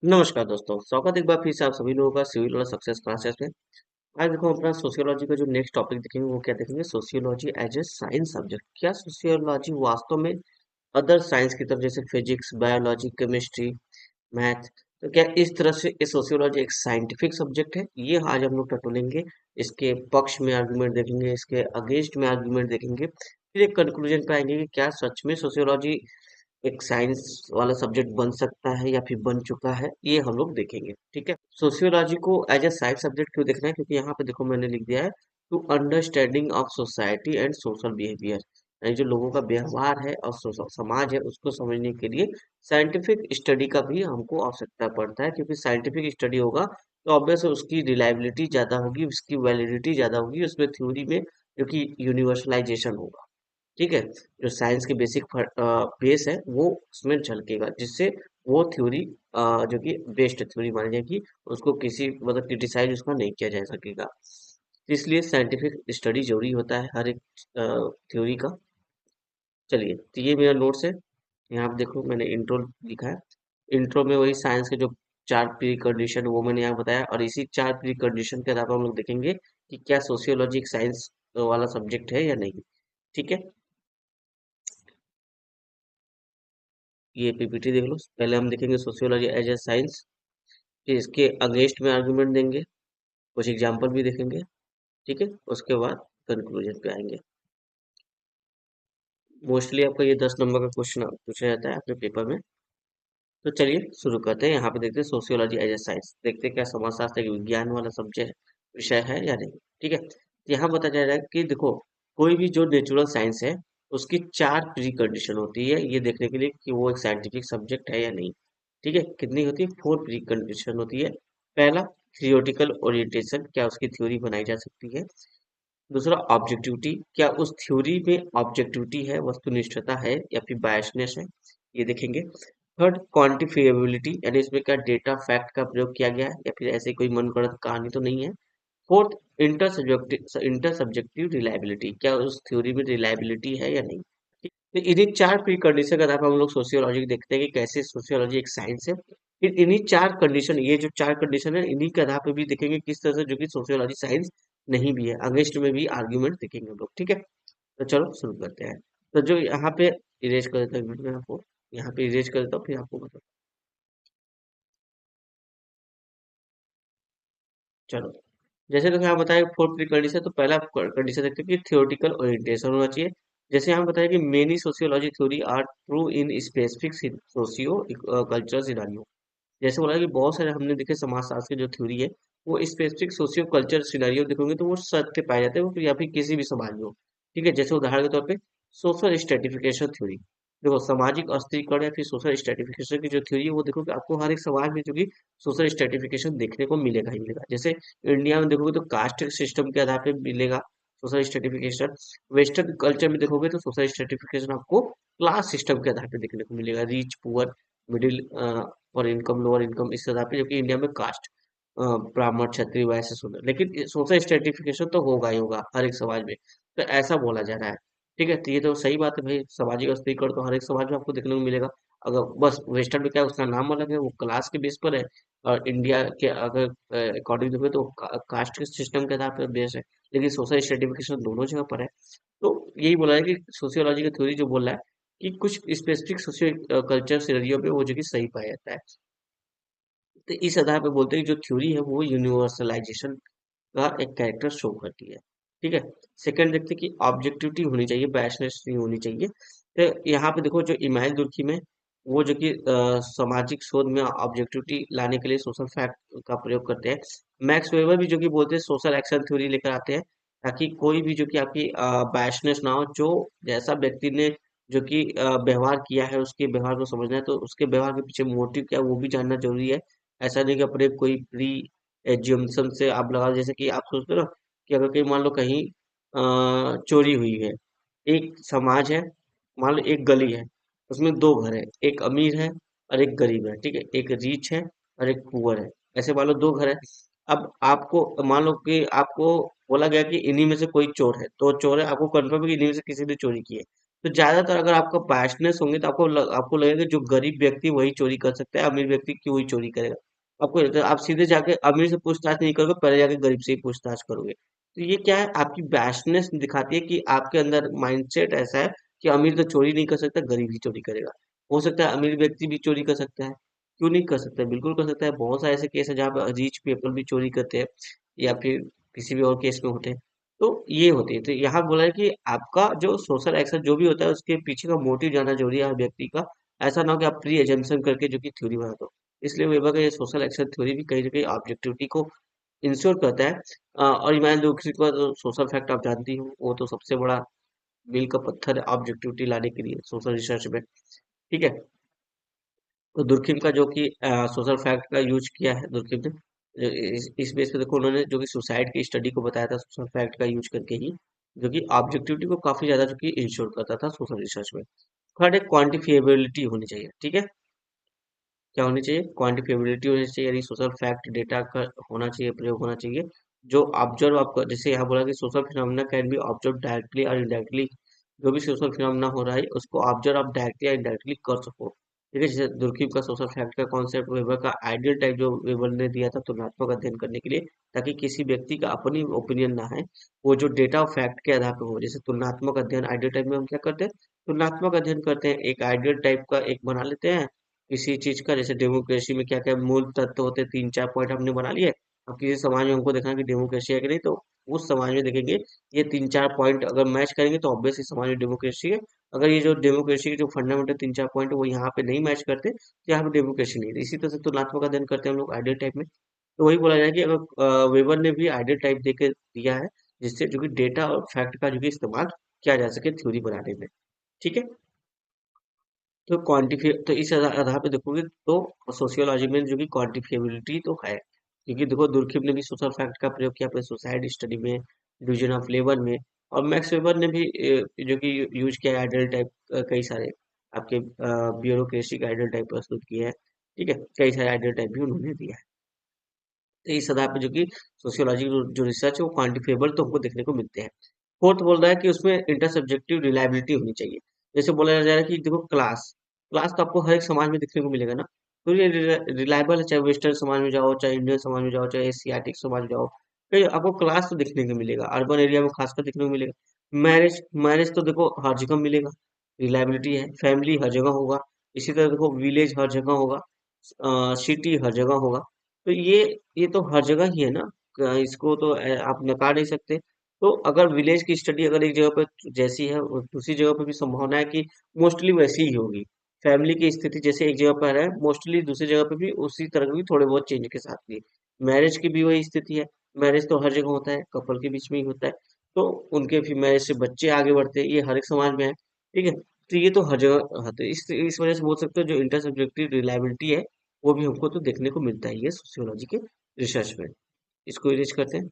नमस्कार दोस्तों, स्वागत है एक बार फिर से आप सभी लोगों का सिविल वाला सक्सेस क्लासेस में। आज देखो अपना सोशियोलॉजी का जो नेक्स्ट टॉपिक देखेंगे वो क्या देखेंगे, sociology as a science subject. क्या सोशियोलॉजी वास्तव में अदर साइंस की तरफ जैसे फिजिक्स, बायोलॉजी, केमिस्ट्री, मैथ, तो क्या इस तरह से ये सोशियोलॉजी एक साइंटिफिक सब्जेक्ट है? ये आज हम लोग टटोलेंगे। इसके पक्ष में आर्गुमेंट देखेंगे, इसके अगेंस्ट में आर्गुमेंट देखेंगे, फिर एक कंक्लूजन पे आएंगे कि क्या सच में सोशियोलॉजी एक साइंस वाला सब्जेक्ट बन सकता है या फिर बन चुका है, ये हम लोग देखेंगे। ठीक है, सोशियोलॉजी को एज ए साइंस सब्जेक्ट क्यों देखना है, क्योंकि यहाँ पे देखो मैंने लिख दिया है to understanding of society and social behaviour, यानी जो लोगों का व्यवहार है और समाज है उसको समझने के लिए साइंटिफिक स्टडी का भी हमको आवश्यकता पड़ता है। क्योंकि साइंटिफिक स्टडी होगा तो ऑब्वियस उसकी रिलायबिलिटी ज्यादा होगी, उसकी वैलिडिटी ज्यादा होगी, उसमें थ्योरी में जो कि यूनिवर्सलाइजेशन होगा। ठीक है, जो साइंस के बेसिक बेस है वो उसमें झलकेगा, जिससे वो थ्योरी जो कि बेस्ट थ्योरी मानी जाएगी, उसको किसी मतलब क्रिटिसाइज उसका नहीं किया जा सकेगा। इसलिए साइंटिफिक स्टडी जरूरी होता है हर एक थ्योरी का। चलिए, तो ये मेरा नोट्स है। यहाँ आप देखो मैंने इंट्रो लिखा है। इंट्रो में वही साइंस के जो चार प्री कंडीशन वो मैंने यहाँ बताया, और इसी चार प्री कंडीशन के आधार पर हम लोग देखेंगे कि क्या सोशियोलॉजी एक साइंस वाला सब्जेक्ट है या नहीं। ठीक है, ये पीपीटी देख लो। पहले हम देखेंगे सोशियोलॉजी एज ए साइंस, फिर इसके अगेंस्ट में आर्गुमेंट देंगे, कुछ एग्जांपल भी देखेंगे। ठीक है, उसके बाद कंक्लूजन पे आएंगे। मोस्टली आपका ये 10 नंबर का क्वेश्चन पूछा जाता है आपके पेपर में। तो चलिए शुरू करते हैं। यहाँ पे देखते हैं सोशियोलॉजी एज ए साइंस, देखते हैं क्या समाजशास्त्र एक विज्ञान वाला सब्जेक्ट विषय है या नहीं। ठीक है, तो यहाँ बताया जा रहा है कि देखो, कोई भी जो नेचुरल साइंस है उसकी चार प्री कंडीशन होती है ये देखने के लिए कि वो एक साइंटिफिक सब्जेक्ट है या नहीं। ठीक है, कितनी होती है? 4 प्री कंडीशन होती है। पहला, थियोरिटिकल ओरिएंटेशन, क्या उसकी थ्योरी बनाई जा सकती है। दूसरा, ऑब्जेक्टिविटी, क्या उस थ्योरी में ऑब्जेक्टिविटी है, वस्तुनिष्ठता है या फिर बायसनेस है, ये देखेंगे। थर्ड, क्वांटिफिएबिलिटी, यानी इसमें क्या डेटा फैक्ट का प्रयोग किया गया है या फिर ऐसे कोई मनगढ़ंत कहानी तो नहीं है। फोर्थ, इंटर सब्जेक्टिव रिलायबिलिटी, क्या उस थ्योरी में रिलायबिलिटी है या नहीं। तो इन्हीं चार प्री कंडीशन के आधार पर हम लोग सोशियोलॉजी देखते हैं कि कैसे सोशियोलॉजी एक साइंस है। फिर इन्हीं चार कंडीशन, ये जो चार कंडीशन है इन्हीं के आधार पर भी देखेंगे किस तरह से जो कि सोशियोलॉजी साइंस नहीं भी है, अगेंस्ट में भी आर्ग्यूमेंट देखेंगे हम लोग। ठीक है, तो चलो शुरू करते हैं। तो जो यहाँ पे इरेज कर देता हूँ मैं आपको, यहाँ पे इरेज कर देता हूँ फिर आपको बता। चलो, जैसे तो यहाँ बताया फोर्थ प्री कंडीशन, तो पहला कंडीशन देखते हैं कि थियोरटिकल ओरिएंटेशन होना चाहिए। जैसे यहाँ बताया कि many sociology theory are true in specific socio cultural scenario. जैसे बोला कि बहुत सारे हमने देखे समाजशास्त्र की जो थ्योरी है वो स्पेसिफिक सोशियो कल्चर सिनेरियो देखोगे तो वो सत्य पाए जाते हैं, वो या फिर किसी भी समाज में हो। ठीक है, जैसे उदाहरण के तौर पे सोशल स्ट्रेटिफिकेशन थ्योरी। देखो, सामाजिक अस्थिरीकरण या फिर सोशल स्ट्रेटिफिकेशन की जो थ्योरी है वो देखोगे आपको हर एक समाज में जो कि सोशल स्ट्रेटिफिकेशन देखने को मिलेगा ही मिलेगा। जैसे इंडिया में देखोगे तो कास्ट सिस्टम के आधार पर मिलेगा सोशल स्ट्रेटिफिकेशन। वेस्टर्न कल्चर में देखोगे तो सोशल स्ट्रेटिफिकेशन आपको क्लास सिस्टम के आधार पर देखने को मिलेगा, रिच पुअर, मिडिल और इनकम, लोअर इनकम, इस आधार पे, जबकि इंडिया में कास्ट ब्राह्मण क्षत्रिय वैसे सुन, लेकिन सोशल स्ट्रेटिफिकेशन तो होगा ही होगा हर एक समाज में। तो ऐसा बोला जा रहा है। ठीक है, तो ये तो सही बात है भाई, सामाजिक अस्थिरीकरण तो हर एक समाज में आपको देखने को मिलेगा। अगर बस वेस्टर्न में क्या है, उसका नाम अलग है, वो क्लास के बेस पर है। और इंडिया के अगर अकॉर्डिंग देखो तो कास्ट के सिस्टम के आधार पर बेस है। लेकिन सोशल स्ट्रेटिफिकेशन दोनों जगह पर है। तो यही बोला है कि सोशियोलॉजी की थ्योरी जो बोल रहा है कि कुछ स्पेसिफिक सोशियो कल्चर सिनेरियो पे वो जो कि सही पाया जाता है। तो इस आधार पे बोलते हैं कि जो थ्योरी है वो यूनिवर्सलाइजेशन का एक कैरेक्टर शो करती है। ठीक है, सेकंड देखते हैं कि ऑब्जेक्टिविटी होनी चाहिए, बायसनेस नहीं होनी चाहिए। तो यहाँ पे देखो जो इमाइल दुर्की में वो जो कि सामाजिक शोध में ऑब्जेक्टिविटी लाने के लिए सोशल फैक्ट का प्रयोग करते हैं। मैक्स वेबर भी जो कि बोलते हैं सोशल एक्शन थ्योरी लेकर आते हैं, ताकि कोई भी जो कि आपकी बायसनेस ना हो। जो जैसा व्यक्ति ने जो कि व्यवहार किया है उसके व्यवहार को समझना है, तो उसके व्यवहार के पीछे मोटिव क्या है वो भी जानना जरूरी है। ऐसा नहीं कि अपने कोई प्री एज्यूमशन से आप लगा, जैसे कि आप सोचते हो ना कि अगर कहीं मान लो कहीं चोरी हुई है, एक समाज है, मान लो एक गली है, उसमें दो घर है, एक अमीर है और एक गरीब है। ठीक है, एक रिच है और एक पुअर है। ऐसे मान लो दो घर है। अब आपको मान लो कि आपको बोला गया कि इन्हीं में से कोई चोर है, तो चोर है, आपको कंफर्म है कि इन्हीं में से किसी ने चोरी की है। तो ज्यादातर अगर आपका बायसनेस होंगे तो आपको लगेगा जो गरीब व्यक्ति वही चोरी कर सकता है, अमीर व्यक्ति क्यों ही चोरी करेगा। आपको लगता है आप सीधे जाके अमीर से पूछताछ नहीं करोगे, पहले जाके गरीब से ही पूछताछ करोगे। तो ये क्या है, आपकी बायसनेस दिखाती है कि आपके अंदर माइंडसेट ऐसा है कि अमीर तो चोरी नहीं कर सकता, गरीब ही चोरी करेगा। हो सकता है अमीर व्यक्ति भी चोरी कर सकता है, क्यों नहीं कर सकता है, बिल्कुल कर सकता है। बहुत सारे ऐसे केस है जहाँ पे रिच पीपल भी चोरी करते हैं, या फिर किसी भी और केस में होते हैं। तो ये होती है, तो यहाँ बोला है कि आपका जो सोशल एक्शन जो भी होता है उसके पीछे का मोटिव जानना जरूरी है हर व्यक्ति का। ऐसा ना हो कि आप प्री एजम्पशन करके जो कि थ्योरी बना दो। इसलिए वेबर का ये सोशल एक्शन थ्योरी भी कहीं ना कहीं ऑब्जेक्टिविटी को इंश्योर करता है। और ईमान दूसरी को तो सोशल फैक्ट आप जानती हो, वो तो सबसे बड़ा मील का पत्थर है ऑब्जेक्टिविटी लाने के लिए सोशल रिसर्च में। ठीक है। तो दुर्खिम का जो कि सोशल फैक्ट का यूज किया है दुर्खिम ने, इस बेस पे देखो उन्होंने जो कि सुसाइड की स्टडी को बताया था सोशल फैक्ट का यूज करके ही, जो कि ऑब्जेक्टिविटी को काफी ज्यादा जो कि इंश्योर करता था सोशल रिसर्च में। थर्ड एक क्वांटिफिएबिलिटी होनी चाहिए। ठीक है। क्या होनी चाहिए, क्वांटिफिएबिलिटी होनी चाहिए, यानी सोशल फैक्ट डेटा का होना चाहिए, प्रयोग होना चाहिए जो ऑब्जर्व आपका, जैसे यहाँ बोला कि social phenomena can be observe directly और इनडायरेक्टली। जो भी सोशल फिनोमेना हो रहा है उसको ऑब्जर्व आप डायरेक्टली या इनडायरेक्टली कर सको। ठीक है। जैसे दुर्खिम का सोशल फैक्ट का कॉन्सेप्ट, वेबर का आइडियल टाइप जो वेबर ने दिया था तुलनात्मक अध्ययन करने के लिए, ताकि किसी व्यक्ति का अपनी ओपिनियन ना है, वो जो डेटा और फैक्ट के आधार पर हो। जैसे तुलनात्मक अध्ययन आइडियल टाइप में हम क्या करते हैं, तुलनात्मक अध्ययन करते हैं, एक आइडियल टाइप का एक बना लेते हैं किसी चीज का। जैसे डेमोक्रेसी में क्या क्या मूल तत्व होते हैं, 3-4 पॉइंट हमने बना लिए। अब किसी समाज में हमको देखना है कि डेमोक्रेसी है कि नहीं, तो उस समाज में देखेंगे ये 3-4 पॉइंट अगर मैच करेंगे तो ऑब्वियसली समाज में डेमोक्रेसी है। अगर ये जो डेमोक्रेसी के जो फंडामेंटल 3-4 पॉइंट है वो यहाँ पे नहीं मैच करते तो यहाँ पे डेमोक्रेसी नहीं है। इसी तरह से तुलनात्मक अध्ययन करते हैं हम लोग आइडियल टाइप में। तो वही बोला जाए कि अगर वेबर ने भी आइडियल टाइप देके दिया है, जिससे जो कि डेटा और फैक्ट का जो कि इस्तेमाल किया जा सके थ्योरी बनाने में। ठीक है। तो क्वांटिफी तो इस आधार पे देखोगे तो सोशियोलॉजी में जो कि क्वांटिफिएबिलिटी तो है, क्योंकि देखो दुर्खिम ने भी सोशल फैक्ट का प्रयोग किया अपने सुसाइड स्टडी में, डिवीजन ऑफ लेबर में। और मैक्स वेबर ने भी जो कि यूज किया है आइडियल टाइप, कई सारे आपके ब्यूरोक्रेसी का आइडियल टाइप प्रस्तुत किया है। ठीक है। कई सारे आइडियल टाइप भी उन्होंने दिया है। तो इस आधार पे जो कि सोशियोलॉजी जो रिसर्च है वो क्वांटिफिएबल तो हमको देखने को मिलते हैं। फोर्थ बोल रहा है कि उसमें इंटरसब्जेक्टिव रिलायबिलिटी होनी चाहिए। जैसे बोला जा रहा है कि देखो क्लास, क्लास तो आपको हर एक समाज में देखने को मिलेगा ना। तो ये रिलायबल है, चाहे वेस्टर्न समाज में जाओ, चाहे इंडियन समाज में जाओ, चाहे एशियाटिक समाज में जाओ, कहीं आपको क्लास तो देखने को मिलेगा, अर्बन एरिया में खासकर देखने को मिलेगा। मैरिज, मैरिज तो देखो हर जगह मिलेगा, रिलायबिलिटी है। फैमिली हर जगह होगा। इसी तरह देखो विलेज हर जगह होगा, सिटी हर जगह होगा। तो ये तो हर जगह ही है ना। इसको तो आप नकार नहीं सकते। तो अगर विलेज की स्टडी अगर एक जगह पे जैसी है दूसरी जगह पे भी संभावना है कि मोस्टली वैसी ही होगी। फैमिली की स्थिति जैसे एक जगह पर है, मोस्टली दूसरी जगह पे भी उसी तरह की थोड़े बहुत चेंज के साथ भी। मैरिज की भी वही स्थिति है। मैरिज तो हर जगह होता है, कपल के बीच में ही होता है। तो उनके फिर मैरिज से बच्चे आगे बढ़ते हैं, ये हर एक समाज में है। ठीक है। तो ये तो हर जगह होता है। इस वजह से बोल सकते हो जो इंटर सब्जेक्टिव रिलायबिलिटी है वो भी हमको तो देखने को मिलता ही है सोशियोलॉजी के रिसर्च में। इसको इरेज करते हैं।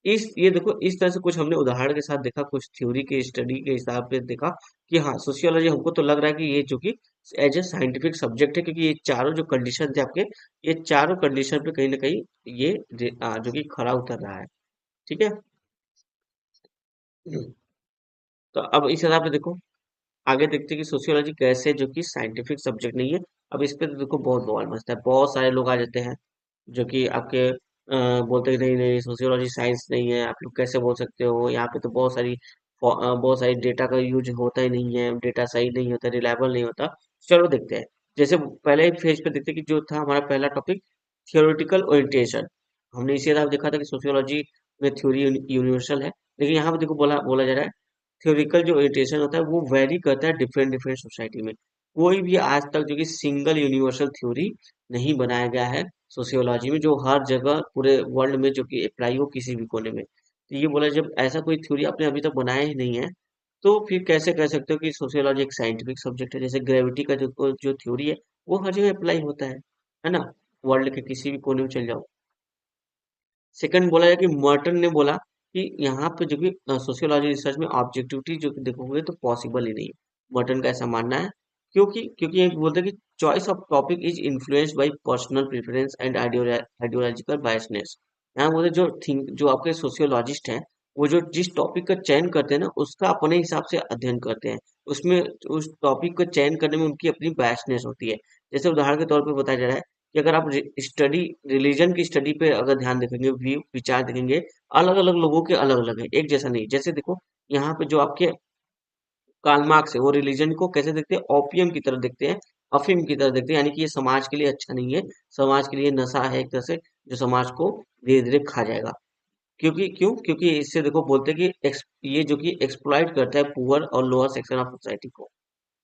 इस ये देखो इस तरह से कुछ हमने उदाहरण के साथ देखा, कुछ थ्योरी के स्टडी के हिसाब से देखा कि हाँ सोशियोलॉजी हमको तो लग रहा है कि ये जो कि एज ए साइंटिफिक सब्जेक्ट है, क्योंकि ये चारों जो कंडीशन थे आपके, ये चारों कंडीशन पे कहीं ना कहीं ये जो कि खरा उतर रहा है। ठीक है। तो अब इस हिसाब से देखो, आगे देखते हैं कि सोशियोलॉजी कैसे जो कि साइंटिफिक सब्जेक्ट नहीं है। अब इस पे तो देखो बहुत बवाल मचता है, बहुत सारे लोग आ जाते हैं जो कि आपके बोलते हैं नहीं नहीं सोशियोलॉजी साइंस नहीं है, आप लोग कैसे बोल सकते हो, यहाँ पे तो बहुत सारी डेटा का यूज होता ही नहीं है, डेटा सही नहीं होता, रिलायबल नहीं होता। चलो देखते हैं। जैसे पहले ही फेज पे देखते हैं कि जो था हमारा पहला टॉपिक, थियोरेटिकल ओरिएंटेशन। हमने इसी तरह देखा था कि सोशियोलॉजी में थ्योरी यूनिवर्सल है, लेकिन यहाँ पे देखो बोला बोला जा रहा है थ्योरिकल जो ओरिएंटेशन होता है वो वेरी करता है डिफरेंट डिफरेंट सोसाइटी में। कोई भी आज तक जो कि सिंगल यूनिवर्सल थ्योरी नहीं बनाया गया है सोशियोलॉजी में, जो हर जगह पूरे वर्ल्ड में जो कि अप्लाई हो किसी भी कोने में। तो ये बोला जब ऐसा कोई थ्योरी आपने अभी तक बनाया ही नहीं है, तो फिर कैसे कह सकते हो कि सोशियोलॉजी एक साइंटिफिक सब्जेक्ट है। जैसे ग्रेविटी का जो जो थ्योरी है वो हर जगह अप्लाई होता है ना, वर्ल्ड के किसी भी कोने में चल जाओ। सेकंड बोला जाए कि मर्टन ने बोला कि यहाँ पे जो कि सोशियोलॉजी रिसर्च में ऑब्जेक्टिविटी जो कि देखोगे तो पॉसिबल ही नहीं है। मर्टन का ऐसा मानना है, क्योंकि ये बोलते हैं कि choice of topic is influenced by personal preference and ideological biasness. यहाँ बोलते हैं जो आपके सोशियोलॉजिस्ट हैं वो जो जिस टॉपिक का चयन करते हैं ना उसका अपने हिसाब से अध्ययन करते हैं। उसमें उस टॉपिक को चयन करने में उनकी अपनी बायसनेस होती है। जैसे उदाहरण के तौर पे बताया जा रहा है कि अगर आप स्टडी रिलीजन की स्टडी पे अगर ध्यान देखेंगे, व्यू विचार देखेंगे, अलग अलग लोगों के अलग अलग है, एक जैसा नहीं। जैसे देखो यहाँ पे जो आपके कार्ल मार्क्स है वो रिलीजन को कैसे देखते हैं, ओपियम की तरह देखते हैं, अफीम की तरह देखते हैं, यानी कि ये समाज के लिए अच्छा नहीं है, समाज के लिए नशा है एक तरह से, जो समाज को धीरे धीरे खा जाएगा। क्योंकि इससे देखो बोलते हैं कि ये जो कि एक्सप्लॉइट करता है पुअर और लोअर सेक्शन ऑफ सोसाइटी को।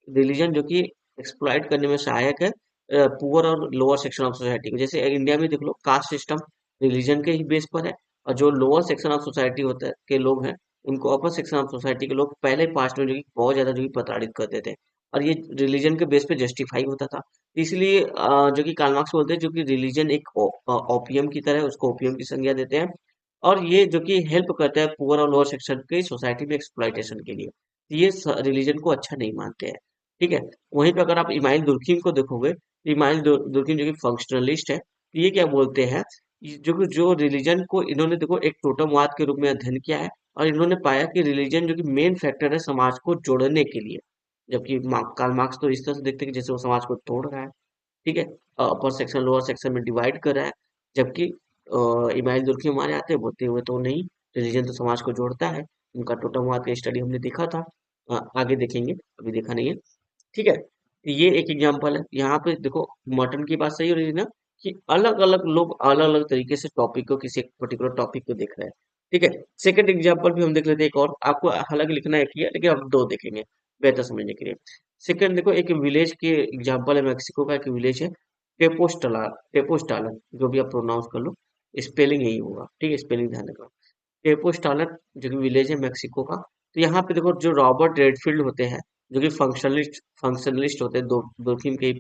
रिलीजन जो कि एक्सप्लॉइट करने में सहायक है पुअर और लोअर सेक्शन ऑफ सोसाइटी को। जैसे इंडिया में देख लो, कास्ट सिस्टम रिलीजन के ही बेस पर है, और जो लोअर सेक्शन ऑफ सोसाइटी होता है के लोग हैं, उनको अपर सेक्शन ऑफ सोसाइटी के लोग पहले पास्ट में जो कि बहुत ज्यादा जो कि प्रताड़ित करते थे, और ये रिलीजन के बेस पे जस्टिफाई होता था। इसलिए जो कि कार्ल मार्क्स बोलते हैं जो कि रिलीजन एक ओपियम की तरह है, उसको ओपियम की संज्ञा देते हैं, और ये जो कि हेल्प करता है पुअर और लोअर सेक्शन की सोसाइटी में एक्सप्लॉइटेशन के लिए। ये रिलीजन को अच्छा नहीं मानते हैं। ठीक है। वहीं पे अगर आप इमाइल दुर्खिम को देखोगे, इमाइल दुर्खिम जो कि फंक्शनलिस्ट है, तो ये क्या बोलते हैं, जो रिलीजन को इन्होंने देखो एक टोटमवाद के रूप में अध्ययन किया है, और इन्होंने पाया कि रिलीजन जो कि मेन फैक्टर है समाज को जोड़ने के लिए, जबकि कार्ल मार्क्स तो इस तरह से देखते हैं कि जैसे वो समाज को तोड़ रहा है। ठीक है। अपर सेक्शन लोअर सेक्शन में डिवाइड कर रहा है, जबकि इमाइल दुर्खिम हमारे आते हैं बोलते हुए तो नहीं, रिलीजन तो समाज को जोड़ता है। उनका टोटमवाद का स्टडी हमने देखा था, आगे देखेंगे, अभी देखा नहीं है। ठीक है। ये एक एग्जांपल है। यहाँ पे देखो मर्टन की बात सही हो रही है ना, कि अलग अलग लोग अलग अलग तरीके से टॉपिक को, किसी एक पर्टिकुलर टॉपिक को देख रहे हैं। ठीक है। सेकंड एग्जांपल भी हम देख लेते हैं, एक और आपको हालांकि लिखना एक ही है, लेकिन हम दो देखेंगे बेहतर समझने के लिए। सेकंड देखो, एक विलेज के एग्जांपल है, मेक्सिको का एक विलेज है, टेपोस्टला, टेपोस्टाला, जो भी आप प्रोनाउंस कर लो, स्पेलिंग यही होगा। ठीक है, स्पेलिंग ध्यान रखना। टेपोस्टालर जो कि विलेज है मेक्सिको का। तो यहाँ पे देखो जो रॉबर्ट रेडफील्ड होते हैं, जो कि फंक्शनलिस्ट होते हैं, दो दो थीम के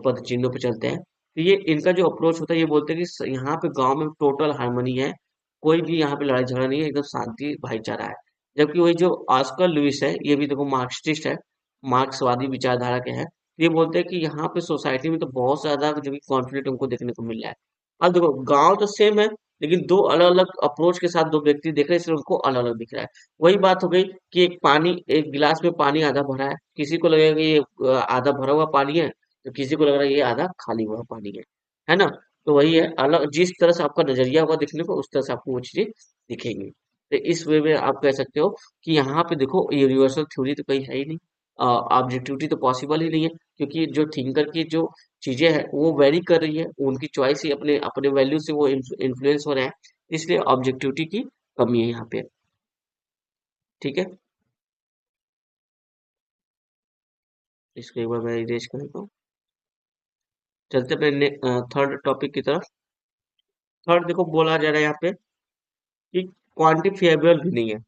पद चिन्हों पे चलते हैं। तो ये इनका जो अप्रोच होता है, ये बोलते हैं कि यहाँ पे गांव में टोटल हार्मनी है, कोई भी यहाँ पे लड़ाई झगड़ा नहीं है, एकदम शांति भाईचारा है। जबकि वही जो ऑस्कर लुइस है, ये भी देखो मार्क्सिस्ट है, मार्क्सवादी विचारधारा के हैं। ये बोलते हैं कि यहाँ पे सोसाइटी में तो बहुत ज्यादा जो कि कॉन्फ्लिक्ट हमको देखने को मिल रहा है। अब देखो गांव तो सेम है, लेकिन दो अलग अलग अप्रोच के साथ दो व्यक्ति देख रहे हैं, इसलिए उनको अलग अलग दिख रहा है। वही बात हो गई कि एक गिलास में पानी आधा भरा है, किसी को लगेगा कि ये आधा भरा हुआ पानी है, तो किसी को लग रहा है ये आधा खाली हुआ पानी है ना। तो वही है, अलग जिस तरह से आपका नजरिया होगा दिखने को, उस तरह से आपको वो चीजें दिखेंगी। तो इस वे में आप कह सकते हो कि यहाँ पे देखो यूनिवर्सल थ्योरी तो कहीं है ही नहीं, ऑब्जेक्टिविटी तो पॉसिबल ही नहीं है, क्योंकि जो थिंकर की जो चीजें हैं वो वेरी कर रही है, उनकी चॉइस ही अपने अपने वैल्यू से वो इन्फ्लुएंस हो रहे हैं, इसलिए ऑब्जेक्टिविटी की कमी है यहाँ पे। ठीक है। इसको एक बार मैं इरेज कर देता हूँ। चलते अपने थर्ड टॉपिक की तरफ। थर्ड देखो बोला जा रहा है यहाँ पे कि क्वांटिफिएबल भी नहीं है,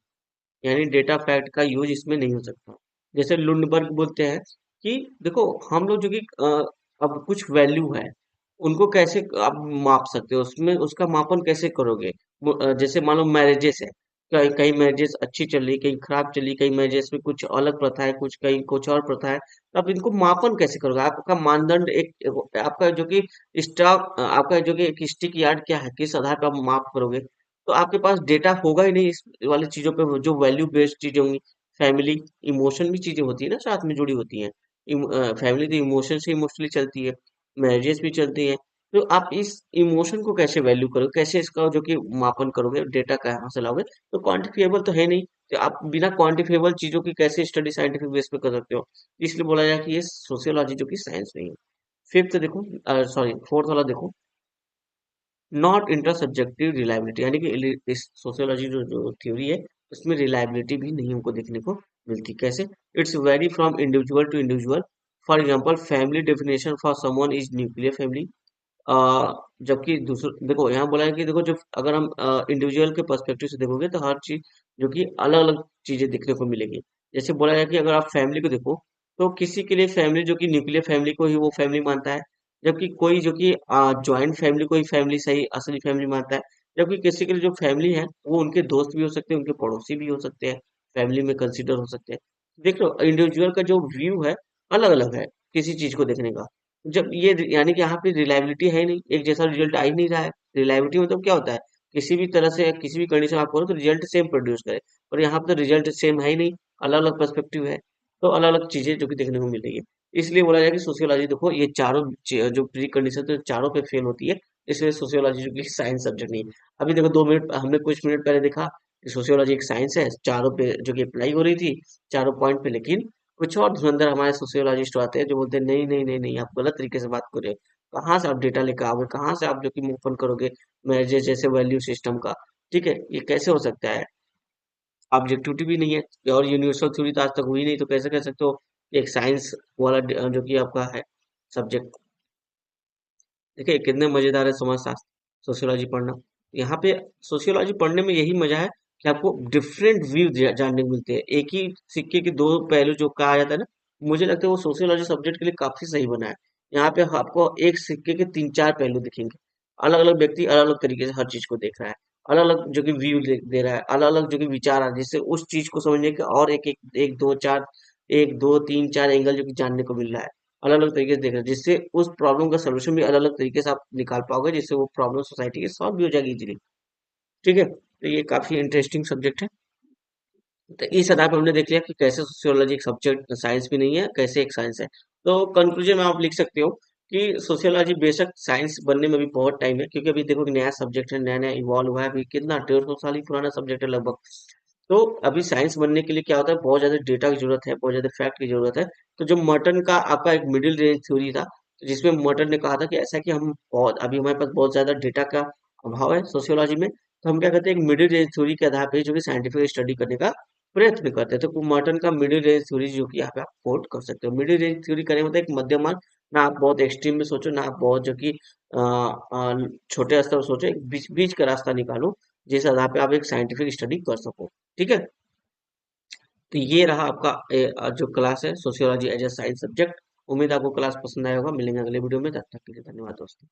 यानी डेटा फैक्ट का यूज इसमें नहीं हो सकता। जैसे लुंडबर्ग बोलते हैं कि देखो हम लोग जो कि अब कुछ वैल्यू है, उनको कैसे आप माप सकते हो, उसमें उसका मापन कैसे करोगे। जैसे मान लो मैरिजेस है, कई कई मैरिजेस अच्छी चल रही, कहीं खराब चली, कई मैरिजेस में कुछ अलग प्रथा है, कुछ कहीं कुछ और प्रथा है, तो आप इनको मापन कैसे करोगे। आपका मानदंड आपका जो कि स्टॉक, आपका जो कि एक स्टिक यार्ड क्या है, किस आधार पर आप माप करोगे। तो आपके पास डेटा होगा ही नहीं इस वाली चीजों पे, जो वैल्यू बेस्ड चीजें होंगी। फैमिली, इमोशन भी चीजें होती है ना, साथ में जुड़ी होती हैं। फैमिली तो इमोशन से इमोशनली चलती है, मैरिजेस भी चलती हैं। तो आप इस इमोशन को कैसे वैल्यू करोगे, कैसे इसका जो कि मापन करोगे, डेटा कहाँ से लाओगे। तो क्वांटिफिएबल तो है नहीं, तो आप बिना क्वांटिफिएबल चीजों की कैसे स्टडी साइंटिफिक बेस पे कर सकते हो। इसलिए बोला जाए कि ये सोशियोलॉजी जो कि साइंस नहीं है। फिफ्थ देखो, सॉरी फोर्थ वाला देखो, नॉट इंटर सब्जेक्टिव रिलायबिलिटी, यानी कि इस सोशियोलॉजी जो थ्योरी है, उसमें रिलायबिलिटी भी नहीं हमको देखने को मिलती। कैसे, it's vary from individual to individual. For example family definition for someone is nuclear family, जबकि दूसरा देखो यहाँ बोला है कि देखो जब अगर हम इंडिविजुअल के पर्सपेक्टिव से देखोगे तो हर चीज जो कि अलग अलग चीजें देखने को मिलेगी। जैसे बोला है कि अगर आप फैमिली को देखो, तो किसी के लिए फैमिली जो कि न्यूक्लियर फैमिली को ही वो फैमिली मानता है, जबकि कोई जो कि ज्वाइंट फैमिली को ही फैमिली सही असली फैमिली मानता है। जबकि किसी के लिए जो फैमिली है वो उनके दोस्त भी हो सकते हैं, उनके पड़ोसी भी हो सकते हैं, फैमिली में कंसिडर हो सकते हैं। देख लो इंडिविजुअल का जो व्यू है अलग अलग है किसी चीज को देखने का। जब ये यानी कि यहाँ पे रिलायबिलिटी है ही नहीं, एक जैसा रिजल्ट आ ही नहीं रहा है। रिलायबिलिटी मतलब क्या होता है किसी भी तरह से किसी भी कंडीशन आप करो तो रिजल्ट सेम प्रोड्यूस करे, और यहाँ पे तो रिजल्ट सेम है ही नहीं, अलग अलग पर्सपेक्टिव है। तो अलग अलग चीजें जो कि देखने को मिल रही है, इसलिए बोला जाए कि सोशियोलॉजी देखो ये चारों जो प्री कंडीशन तो चारों पे फेल होती है, इसलिए सोशियोलॉजी जो कि साइंस सब्जेक्ट नहीं है। अभी देखो 2 मिनट हमने कुछ मिनट पहले देखा कि सोशियोलॉजी एक साइंस है, चारों पे जो कि अप्लाई हो रही थी, चारों पॉइंट पे, लेकिन कुछ और धुरंधर हमारे सोशियोलॉजिस्ट आते हैं जो बोलते हैं नहीं नहीं नहीं नहीं, आप गलत तरीके से बात कर रहे हो, कहाँ से आप डेटा लेकर आओगे, कहाँ से आप जो कि मूव करोगे मैरिजेस जैसे वैल्यू सिस्टम का। ठीक है, ये कैसे हो सकता है, ऑब्जेक्टिविटी भी नहीं है, और यूनिवर्सल थ्योरी तो आज तक हुई नहीं, तो कैसे कह सकते हो एक साइंस वाला जो कि आपका है सब्जेक्ट। देखिए कितने मजेदार है समाज शास्त्र, सोशियोलॉजी पढ़ना। यहाँ पे सोशियोलॉजी पढ़ने में यही मजा है कि आपको डिफरेंट व्यू जानने को मिलते हैं, एक ही सिक्के के दो पहलू जो कहा जाता है ना, मुझे लगता है वो सोशियोलॉजी सब्जेक्ट के लिए काफी सही बना है। यहाँ पे आपको एक सिक्के के तीन चार पहलू दिखेंगे, अलग अलग व्यक्ति अलग अलग तरीके से हर चीज को देख रहा है, अलग अलग जो कि व्यू दे रहा है, अलग अलग जो कि विचार आ रहा है, जिससे उस चीज को समझने के और एक दो तीन चार एंगल जो कि जानने को मिल रहा है, अलग अलग तरीके से देख रहे हैं, जिससे उस प्रॉब्लम का सोल्यूशन भी अलग अलग तरीके से आप निकाल पाओगे, जिससे वो प्रॉब्लम सोसाइटी की सॉल्व भी हो जाएगी इजीली। ठीक है, तो ये काफी इंटरेस्टिंग सब्जेक्ट है। तो इस आधार पर हमने देख लिया कि कैसे सोशियोलॉजी एक सब्जेक्ट साइंस भी नहीं है, कैसे एक साइंस है। तो कंक्लूजन में आप लिख सकते हो कि सोशियोलॉजी बेशक साइंस बनने में भी बहुत टाइम है, क्योंकि अभी देखो कि नया सब्जेक्ट है, नया नया इवॉल्व हुआ है, अभी कितना 150 साल ही पुराना सब्जेक्ट है लगभग। तो अभी साइंस बनने के लिए क्या होता है, बहुत ज्यादा डेटा की जरूरत है, बहुत ज्यादा फैक्ट की जरूरत है। तो जो मर्टन का आपका एक मिडिल रेंज थ्योरी था, जिसमें मर्टन ने कहा था कि ऐसा कि हम बहुत अभी हमारे पास बहुत ज्यादा डेटा का अभाव है सोशियोलॉजी में, तो हम क्या करते हैं एक मिडिल रेंज थ्योरी के आधार पर जो कि साइंटिफिक स्टडी करने का प्रयत्न करते हैं। तो मॉर्टन का मिडिल रेंज थ्योरी जो कि यहाँ पे आप कोट कर सकते हो, मिडिल रेंज थ्योरी करने मतलब एक मध्यम मार्ग, ना आप बहुत एक्सट्रीम में सोचो, ना आप बहुत जो कि छोटे स्तर पर सोचो, एक बीच बीच का रास्ता निकालो, जिस आधार पे आप एक साइंटिफिक स्टडी कर सको। ठीक है, तो ये रहा आपका जो क्लास है sociology as a science subject. उम्मीद है आपको क्लास पसंद आया होगा, मिलेंगे अगले वीडियो में, तब तक के लिए धन्यवाद दोस्तों।